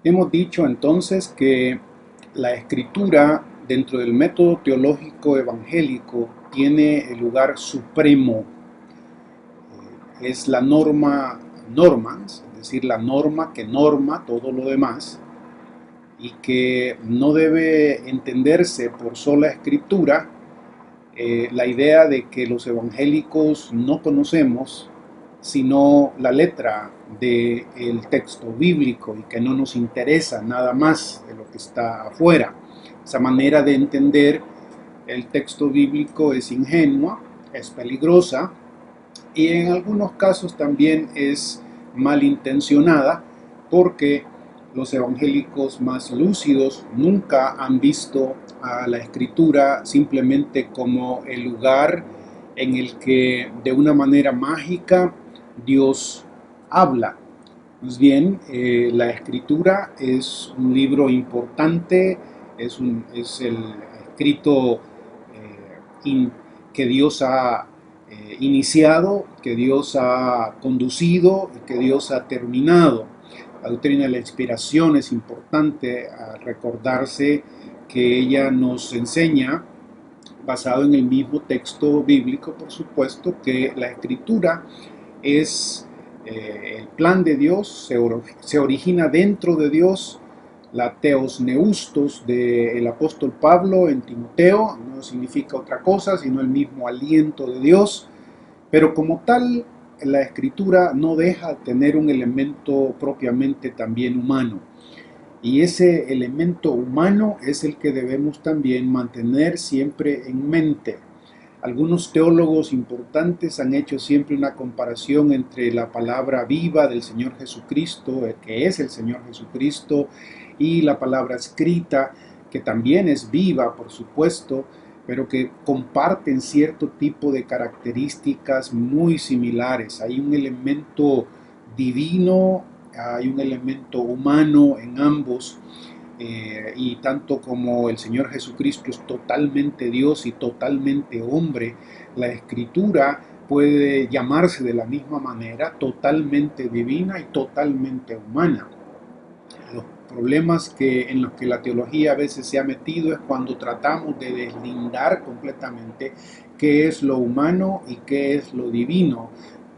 Hemos dicho entonces que la escritura dentro del método teológico evangélico tiene el lugar supremo. Es la norma normans, es decir, la norma que norma todo lo demás y que no debe entenderse por sola escritura. La idea de que los evangélicos no conocemos sino la letra del texto bíblico y que no nos interesa nada más de lo que está afuera. Esa manera de entender el texto bíblico es ingenua, es peligrosa y en algunos casos también es malintencionada porque los evangélicos más lúcidos nunca han visto a la escritura simplemente como el lugar en el que de una manera mágica Dios habla. Pues bien, la escritura es un libro importante, es el escrito que Dios ha iniciado, que Dios ha conducido y que Dios ha terminado. La doctrina de la inspiración es importante recordarse que ella nos enseña, basado en el mismo texto bíblico, por supuesto, que la escritura es el plan de Dios, se origina dentro de Dios. La teos neustos del apóstol Pablo en Timoteo no significa otra cosa sino el mismo aliento de Dios, pero como tal la escritura no deja de tener un elemento propiamente también humano. Y ese elemento humano es el que debemos también mantener siempre en mente. Algunos teólogos importantes han hecho siempre una comparación entre la palabra viva del Señor Jesucristo, que es el Señor Jesucristo, y la palabra escrita, que también es viva, por supuesto, pero que comparten cierto tipo de características muy similares. Hay un elemento divino, hay un elemento humano en ambos. Y tanto como el Señor Jesucristo es totalmente Dios y totalmente hombre, la escritura puede llamarse de la misma manera totalmente divina y totalmente humana. Los problemas en los que la teología a veces se ha metido es cuando tratamos de deslindar completamente qué es lo humano y qué es lo divino,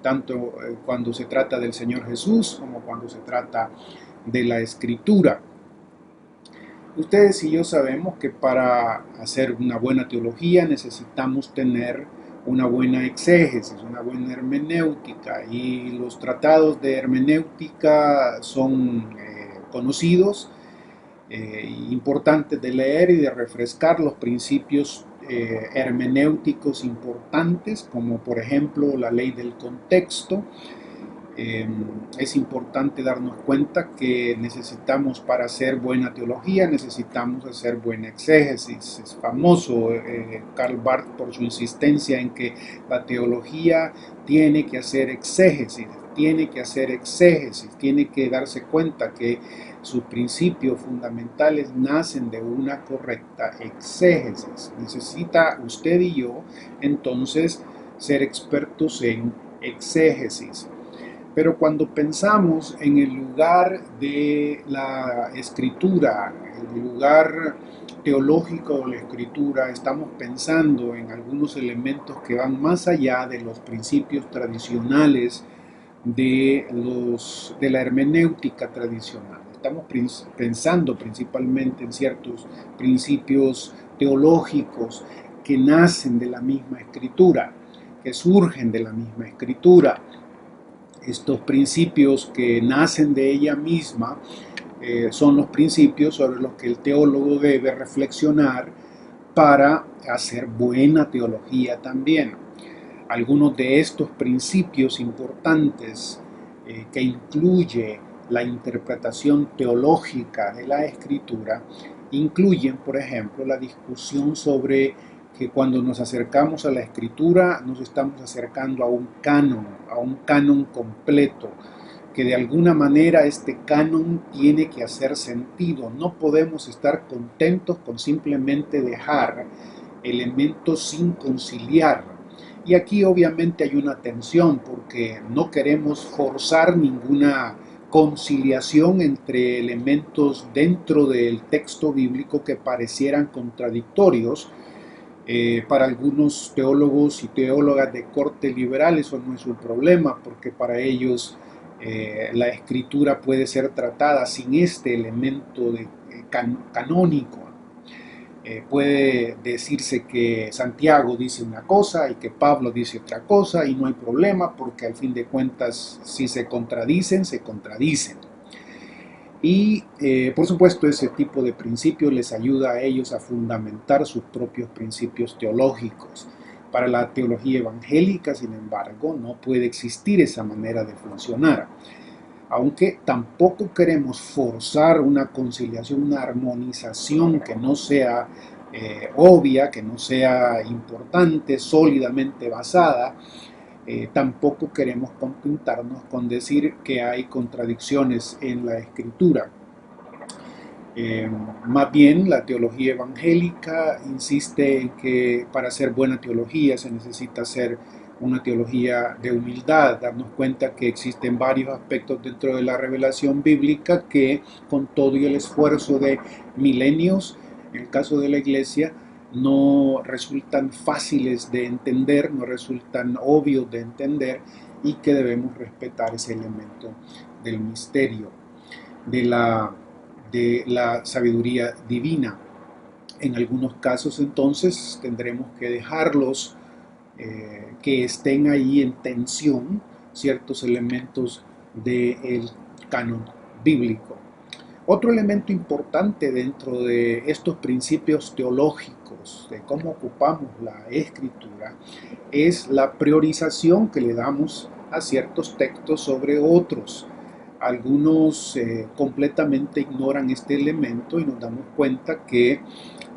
tanto cuando se trata del Señor Jesús como cuando se trata de la escritura. Ustedes y yo sabemos que para hacer una buena teología necesitamos tener una buena exégesis, una buena hermenéutica, y los tratados de hermenéutica son conocidos, importantes de leer y de refrescar los principios hermenéuticos importantes, como por ejemplo la ley del contexto. Es importante darnos cuenta que necesitamos, para hacer buena teología, necesitamos hacer buena exégesis. Es famoso Karl Barth por su insistencia en que la teología tiene que hacer exégesis, tiene que hacer exégesis, tiene que darse cuenta que sus principios fundamentales nacen de una correcta exégesis. Necesita usted y yo entonces ser expertos en exégesis. Pero cuando pensamos en el lugar de la escritura, el lugar teológico de la escritura, estamos pensando en algunos elementos que van más allá de los principios tradicionales de la hermenéutica tradicional. Estamos pensando principalmente en ciertos principios teológicos que nacen de la misma escritura, que surgen de la misma escritura. Estos principios que nacen de ella misma son los principios sobre los que el teólogo debe reflexionar para hacer buena teología también. Algunos de estos principios importantes que incluye la interpretación teológica de la escritura incluyen, por ejemplo, la discusión sobre que cuando nos acercamos a la escritura nos estamos acercando a un canon completo, que de alguna manera este canon tiene que hacer sentido. No podemos estar contentos con simplemente dejar elementos sin conciliar. Y aquí obviamente hay una tensión porque no queremos forzar ninguna conciliación entre elementos dentro del texto bíblico que parecieran contradictorios. Para algunos teólogos y teólogas de corte liberal eso no es un problema, porque para ellos la escritura puede ser tratada sin este elemento canónico. Puede decirse que Santiago dice una cosa y que Pablo dice otra cosa y no hay problema, porque al fin de cuentas si se contradicen, se contradicen. Y por supuesto ese tipo de principios les ayuda a ellos a fundamentar sus propios principios teológicos. Para la teología evangélica, sin embargo, no puede existir esa manera de funcionar. Aunque tampoco queremos forzar una conciliación, una armonización que no sea obvia, que no sea importante, sólidamente basada, tampoco queremos contentarnos con decir que hay contradicciones en la escritura. Más bien la teología evangélica insiste en que para hacer buena teología se necesita hacer una teología de humildad, darnos cuenta que existen varios aspectos dentro de la revelación bíblica que con todo y el esfuerzo de milenios, en el caso de la iglesia, no resultan fáciles de entender, no resultan obvios de entender y que debemos respetar ese elemento del misterio, de la sabiduría divina. En algunos casos entonces tendremos que dejarlos que estén ahí en tensión ciertos elementos del canon bíblico. Otro elemento importante dentro de estos principios teológicos de cómo ocupamos la escritura es la priorización que le damos a ciertos textos sobre otros. Algunos completamente ignoran este elemento y nos damos cuenta que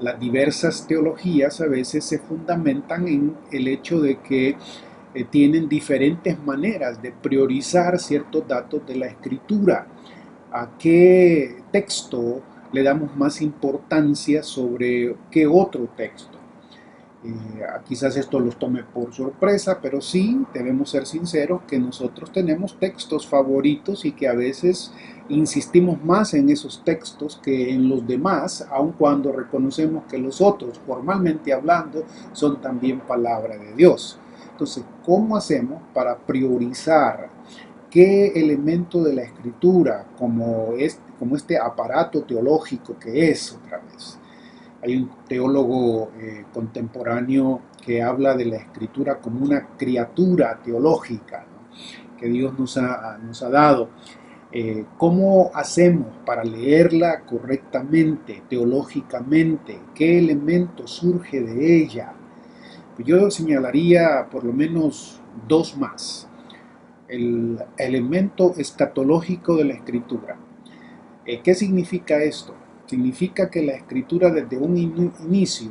las diversas teologías a veces se fundamentan en el hecho de que tienen diferentes maneras de priorizar ciertos datos de la escritura. ¿A qué texto le damos más importancia sobre qué otro texto? Quizás esto los tome por sorpresa, pero sí debemos ser sinceros que nosotros tenemos textos favoritos y que a veces insistimos más en esos textos que en los demás, aun cuando reconocemos que los otros, formalmente hablando, son también palabra de Dios. Entonces, ¿cómo hacemos para priorizar qué elemento de la escritura, como este aparato teológico que es otra vez? Hay un teólogo contemporáneo que habla de la escritura como una criatura teológica, ¿no?, que Dios nos ha dado. ¿Cómo hacemos para leerla correctamente, teológicamente? ¿Qué elemento surge de ella? Pues yo señalaría por lo menos dos más. El elemento escatológico de la escritura. ¿Qué significa esto? Significa que la escritura desde un inicio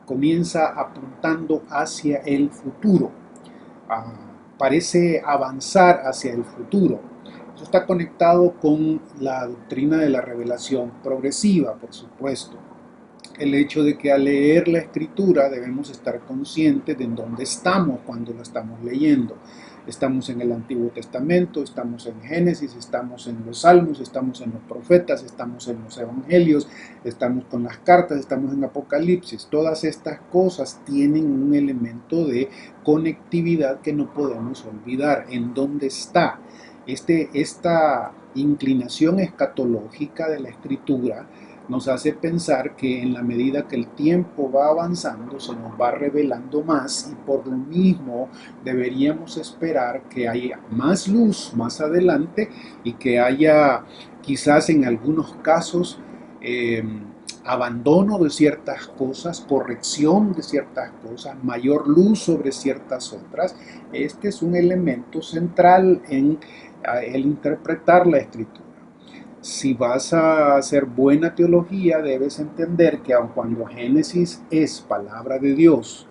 comienza apuntando hacia el futuro, parece avanzar hacia el futuro. Eso está conectado con la doctrina de la revelación progresiva, por supuesto. El hecho de que al leer la escritura debemos estar conscientes de en dónde estamos cuando lo estamos leyendo. Estamos en el Antiguo Testamento, estamos en Génesis, estamos en los Salmos, estamos en los profetas, estamos en los Evangelios, estamos con las cartas, estamos en Apocalipsis. Todas estas cosas tienen un elemento de conectividad que no podemos olvidar. ¿En dónde está? Esta inclinación escatológica de la escritura nos hace pensar que en la medida que el tiempo va avanzando se nos va revelando más y por lo mismo deberíamos esperar que haya más luz más adelante y que haya quizás en algunos casos abandono de ciertas cosas, corrección de ciertas cosas, mayor luz sobre ciertas otras. Este es un elemento central en el interpretar la escritura. Si vas a hacer buena teología, debes entender que aun cuando Génesis es palabra de Dios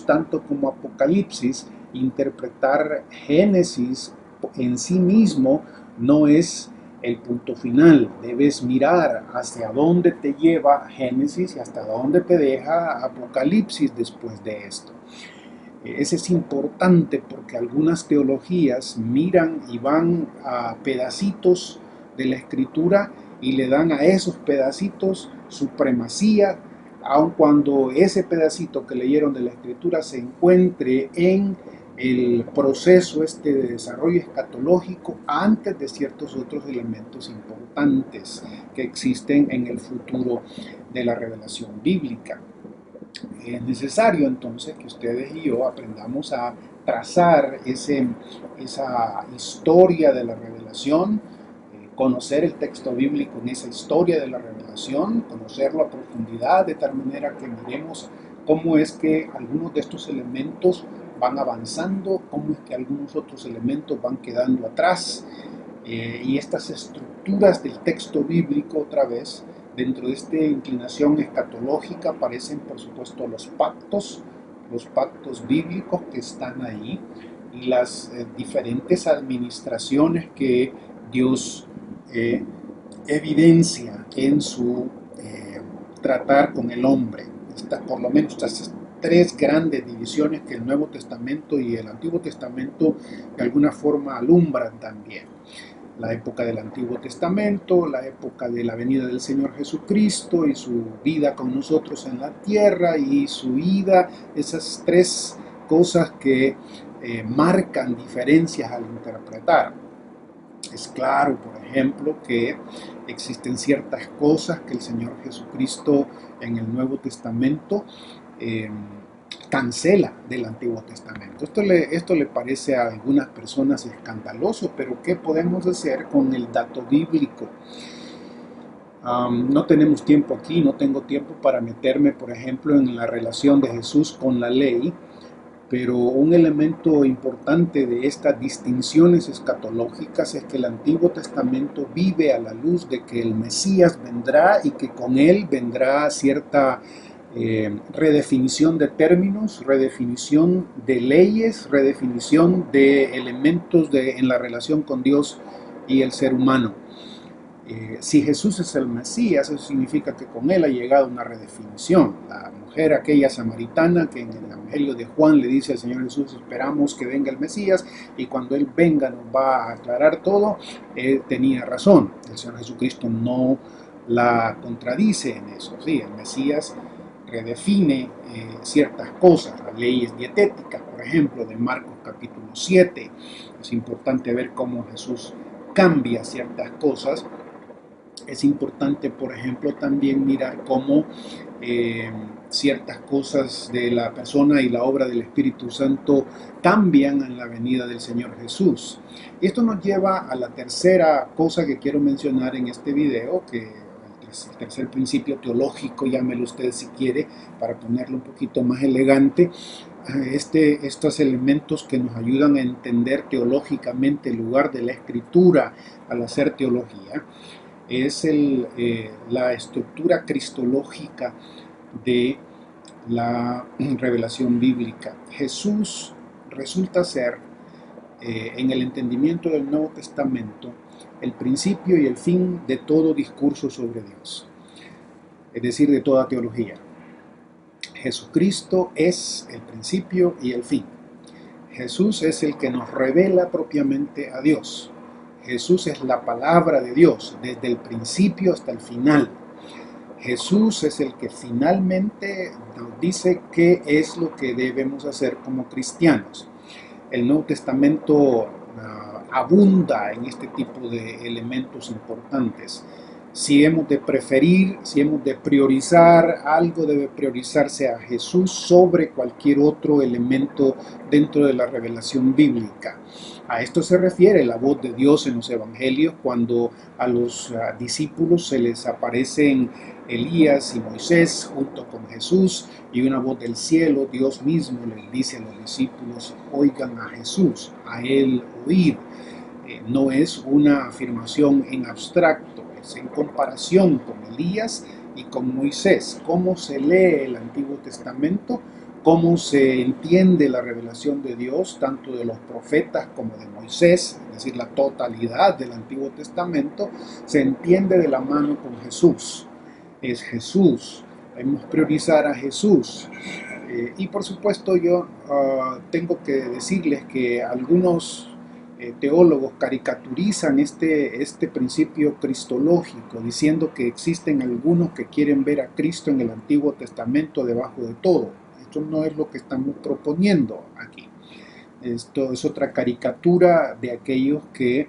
tanto como Apocalipsis, interpretar Génesis en sí mismo no es el punto final. Debes mirar hacia dónde te lleva Génesis y hasta dónde te deja Apocalipsis después de esto. Ese es importante porque algunas teologías miran y van a pedacitos de la Escritura y le dan a esos pedacitos supremacía, aun cuando ese pedacito que leyeron de la Escritura se encuentre en el proceso de desarrollo escatológico antes de ciertos otros elementos importantes que existen en el futuro de la revelación bíblica. Es necesario entonces que ustedes y yo aprendamos a trazar esa historia de la revelación, conocer el texto bíblico en esa historia de la revelación, conocerlo a profundidad de tal manera que miremos cómo es que algunos de estos elementos van avanzando, cómo es que algunos otros elementos van quedando atrás, y estas estructuras del texto bíblico otra vez. Dentro de esta inclinación escatológica aparecen, por supuesto, los pactos bíblicos que están ahí y las diferentes administraciones que Dios evidencia en su tratar con el hombre. Por lo menos estas tres grandes divisiones que el Nuevo Testamento y el Antiguo Testamento de alguna forma alumbran también. La época del Antiguo Testamento, la época de la venida del Señor Jesucristo y su vida con nosotros en la tierra y su ida, esas tres cosas que marcan diferencias al interpretar. Es claro, por ejemplo, que existen ciertas cosas que el Señor Jesucristo en el Nuevo Testamento cancela del Antiguo Testamento. Esto le parece a algunas personas escandaloso, pero ¿qué podemos hacer con el dato bíblico? No tenemos tiempo aquí, no tengo tiempo para meterme, por ejemplo, en la relación de Jesús con la ley, pero un elemento importante de estas distinciones escatológicas es que el Antiguo Testamento vive a la luz de que el Mesías vendrá y que con él vendrá cierta redefinición de términos, redefinición de leyes, redefinición de elementos en la relación con Dios y el ser humano. Si Jesús es el Mesías, eso significa que con él ha llegado una redefinición. La mujer aquella samaritana que en el Evangelio de Juan le dice al Señor Jesús, esperamos que venga el Mesías y cuando él venga nos va a aclarar todo, tenía razón. El Señor Jesucristo no la contradice en eso. Sí, el Mesías redefine ciertas cosas, las leyes dietéticas, por ejemplo, de Marcos capítulo 7. Es importante ver cómo Jesús cambia ciertas cosas. Es importante, por ejemplo, también mirar cómo ciertas cosas de la persona y la obra del Espíritu Santo cambian en la venida del Señor Jesús. Y esto nos lleva a la tercera cosa que quiero mencionar en este video, que el tercer principio teológico, llámelo usted si quiere, para ponerlo un poquito más elegante. Estos elementos que nos ayudan a entender teológicamente el lugar de la Escritura al hacer teología, es la estructura cristológica de la revelación bíblica. Jesús resulta ser, en el entendimiento del Nuevo Testamento, el principio y el fin de todo discurso sobre Dios, es decir, de toda teología. Jesucristo es el principio y el fin. Jesús es el que nos revela propiamente a Dios. Jesús es la palabra de Dios, desde el principio hasta el final. Jesús es el que finalmente nos dice qué es lo que debemos hacer como cristianos. El Nuevo Testamento abunda en este tipo de elementos importantes. Si hemos de preferir, si hemos de priorizar algo, debe priorizarse a Jesús sobre cualquier otro elemento dentro de la revelación bíblica. A esto se refiere la voz de Dios en los evangelios, cuando a los discípulos se les aparecen Elías y Moisés junto con Jesús, y una voz del cielo, Dios mismo les dice a los discípulos, oigan a Jesús, a él oír. No es una afirmación en abstracto, es en comparación con Elías y con Moisés. ¿Cómo se lee el Antiguo Testamento? ¿Cómo se entiende la revelación de Dios, tanto de los profetas como de Moisés? Es decir, la totalidad del Antiguo Testamento se entiende de la mano con Jesús. Es Jesús. Debemos priorizar a Jesús. Y por supuesto yo tengo que decirles que algunos teólogos caricaturizan este principio cristológico, diciendo que existen algunos que quieren ver a Cristo en el Antiguo Testamento debajo de todo. Esto no es lo que estamos proponiendo aquí. Esto es otra caricatura de aquellos que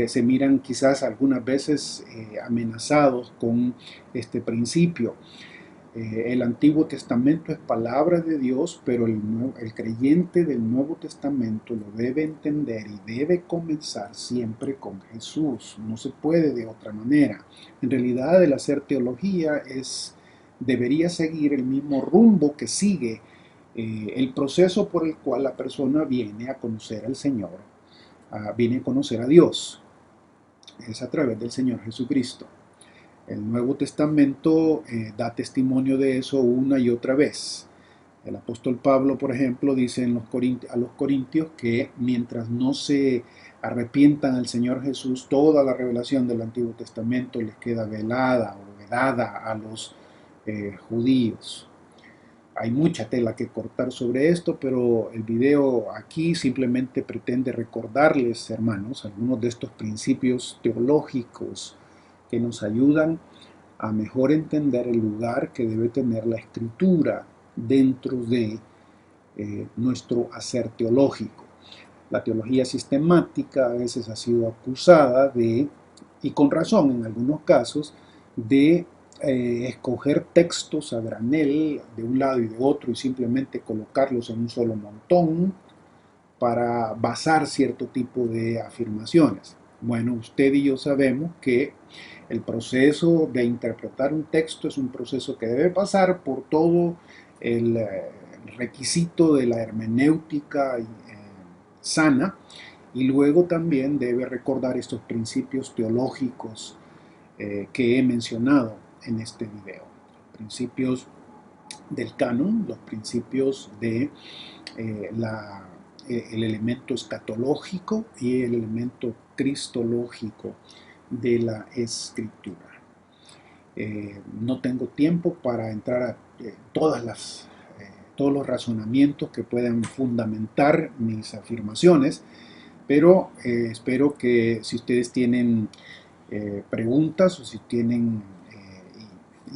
se miran quizás algunas veces amenazados con este principio. El Antiguo Testamento es palabra de Dios, pero el creyente del Nuevo Testamento lo debe entender y debe comenzar siempre con Jesús. No se puede de otra manera. En realidad, el hacer teología debería seguir el mismo rumbo que sigue el proceso por el cual la persona viene a conocer al Señor, viene a conocer a Dios. Es a través del Señor Jesucristo. El Nuevo Testamento da testimonio de eso una y otra vez. El apóstol Pablo, por ejemplo, dice a los corintios que mientras no se arrepientan al Señor Jesús, toda la revelación del Antiguo Testamento les queda velada o vedada a los judíos. Hay mucha tela que cortar sobre esto, pero el video aquí simplemente pretende recordarles, hermanos, algunos de estos principios teológicos que nos ayudan a mejor entender el lugar que debe tener la escritura dentro de nuestro hacer teológico. La teología sistemática a veces ha sido acusada de, y con razón en algunos casos, de escoger textos a granel de un lado y de otro y simplemente colocarlos en un solo montón para basar cierto tipo de afirmaciones. Bueno, usted y yo sabemos que el proceso de interpretar un texto es un proceso que debe pasar por todo el requisito de la hermenéutica sana, y luego también debe recordar estos principios teológicos que he mencionado en este video. Principios del canon, los principios de el elemento escatológico y el elemento cristológico de la escritura. No tengo tiempo para entrar a todos los razonamientos que puedan fundamentar mis afirmaciones, pero espero que si ustedes tienen preguntas o si tienen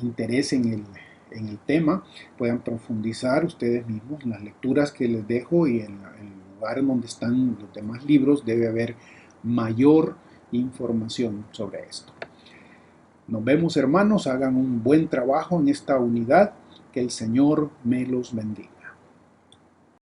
interés en el tema, puedan profundizar ustedes mismos en las lecturas que les dejo, y en el lugar en donde están los demás libros debe haber mayor información sobre esto. Nos vemos, hermanos, hagan un buen trabajo en esta unidad, que el Señor me los bendiga.